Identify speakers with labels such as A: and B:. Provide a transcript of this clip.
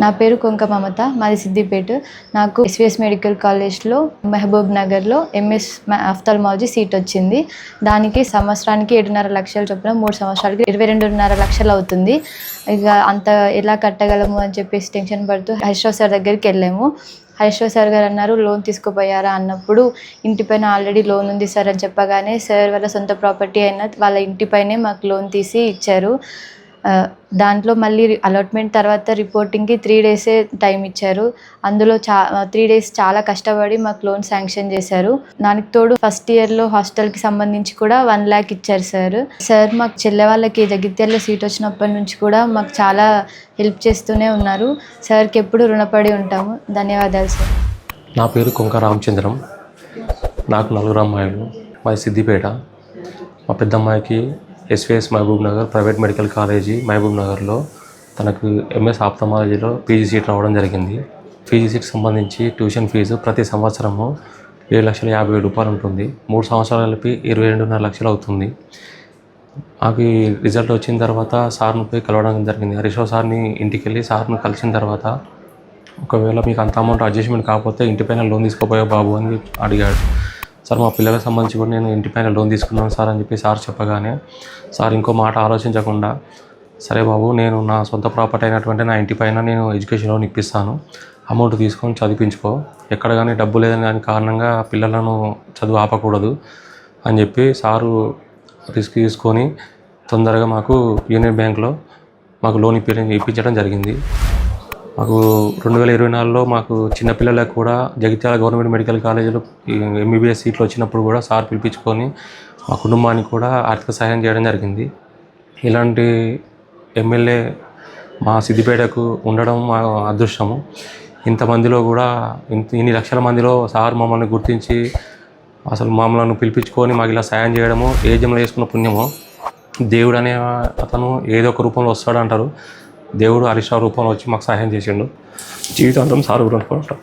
A: నా పేరు కొంక మమత, మాది సిద్దిపేట. నాకు ఎస్వీఎస్ మెడికల్ కాలేజ్లో మహబూబ్ నగర్లో ఎంఎస్ ఆఫ్థాల్మాలజీ సీట్ వచ్చింది. దానికి సంవత్సరానికి 7.5 లక్షలు చొప్పున 3 సంవత్సరాలకి 22.5 లక్షలు అవుతుంది. ఇక అంత ఎలా కట్టగలము అని చెప్పేసి టెన్షన్ పడుతూ హరీష్రావు సార్ దగ్గరికి వెళ్ళాము. హరీష్రావు సార్ గారు అన్నారు, లోన్ తీసుకుపోయారా అన్నప్పుడు ఇంటిపైన ఆల్రెడీ లోన్ ఉంది సార్ అని చెప్పగానే సార్ వాళ్ళ సొంత ప్రాపర్టీ అయిన వాళ్ళ ఇంటిపైనే మాకు లోన్ తీసి ఇచ్చారు. దాంట్లో మళ్ళీ అలాట్మెంట్ తర్వాత రిపోర్టింగ్కి 3 డేసే టైం ఇచ్చారు. అందులో 3 డేస్ చాలా కష్టపడి మాకు లోన్ శాంక్షన్ చేశారు. దానికి తోడు ఫస్ట్ ఇయర్లో హాస్టల్కి సంబంధించి కూడా 1 lakh ఇచ్చారు సార్. మాకు చెల్లె వాళ్ళకి జగిత్యాలలో సీట్ వచ్చినప్పటి నుంచి కూడా మాకు చాలా హెల్ప్ చేస్తూనే ఉన్నారు. సార్కి ఎప్పుడు రుణపడి ఉంటాము. ధన్యవాదాలు సార్.
B: నా పేరు కొంక రామచంద్రం. నాకు 4 అమ్మాయిలు. మాది సిద్దిపేట. మా పెద్ద అమ్మాయికి SVS Mahabubnagar private medical college మహబూబ్ నగర్లో తనకు ఎంఎస్ ఆప్థమాలజీలో పీజీ సీట్ రావడం జరిగింది. పీజీ సీట్కి సంబంధించి ట్యూషన్ ఫీజు ప్రతి సంవత్సరము 7,50,000 ఉంటుంది. 3 సంవత్సరాలు కలిపి 22.5 లక్షలు అవుతుంది. నాకు ఈ రిజల్ట్ వచ్చిన తర్వాత సార్ని పోయి కలవడం జరిగింది. హరీష్రావు సార్ని ఇంటికి వెళ్ళి సార్ని కలిసిన తర్వాత, ఒకవేళ మీకు అంత అమౌంట్ అడ్జస్ట్మెంట్ కాకపోతే ఇంటిపైన లోన్ తీసుకోపోయా బాబు అని అడిగాడు. సార్ మా పిల్లలకు సంబంధించి కూడా నేను ఇంటిపైన లోన్ తీసుకున్నాను సార్ అని చెప్పి సార్ చెప్పగానే, సార్ ఇంకో మాట ఆలోచించకుండా, సరే బాబు, నేను నా సొంత ప్రాపర్టీ అయినటువంటి నా ఇంటిపైన నేను ఎడ్యుకేషన్ లోన్ ఇప్పిస్తాను, అమౌంట్ తీసుకొని చదివించుకో, ఎక్కడ కానీ డబ్బు లేదని దాని కారణంగా పిల్లలను చదువు ఆపకూడదు అని చెప్పి సారు రిస్క్ తీసుకొని తొందరగా మాకు యూనియన్ బ్యాంక్లో మాకు లోన్ ఇప్పించడం జరిగింది. మాకు 2024లో మాకు చిన్నపిల్లలకు కూడా జగిత్యాల గవర్నమెంట్ మెడికల్ కాలేజీలో ఎంబీబీఎస్ సీట్లు వచ్చినప్పుడు కూడా సార్ పిలిపించుకొని మా కుటుంబానికి కూడా ఆర్థిక సహాయం చేయడం జరిగింది. ఇలాంటి ఎమ్మెల్యే మా సిద్దిపేటకు ఉండడం మా అదృష్టము. ఇంతమందిలో కూడా ఇన్ని లక్షల మందిలో సార్ మమ్మల్ని గుర్తించి అసలు మమ్మల్ని పిలిపించుకొని మాకు ఇలా సాయం చేయడము ఏ జన్మలో చేసుకున్న పుణ్యమో. దేవుడు అనే అతను ఏదో ఒక రూపంలో వస్తాడు అంటారు. దేవుడు హరీష్రావు రూపంలో వచ్చి మాకు సహాయం చేసిండు. జీవితాంతం సార్ రుణపడి ఉంటాం.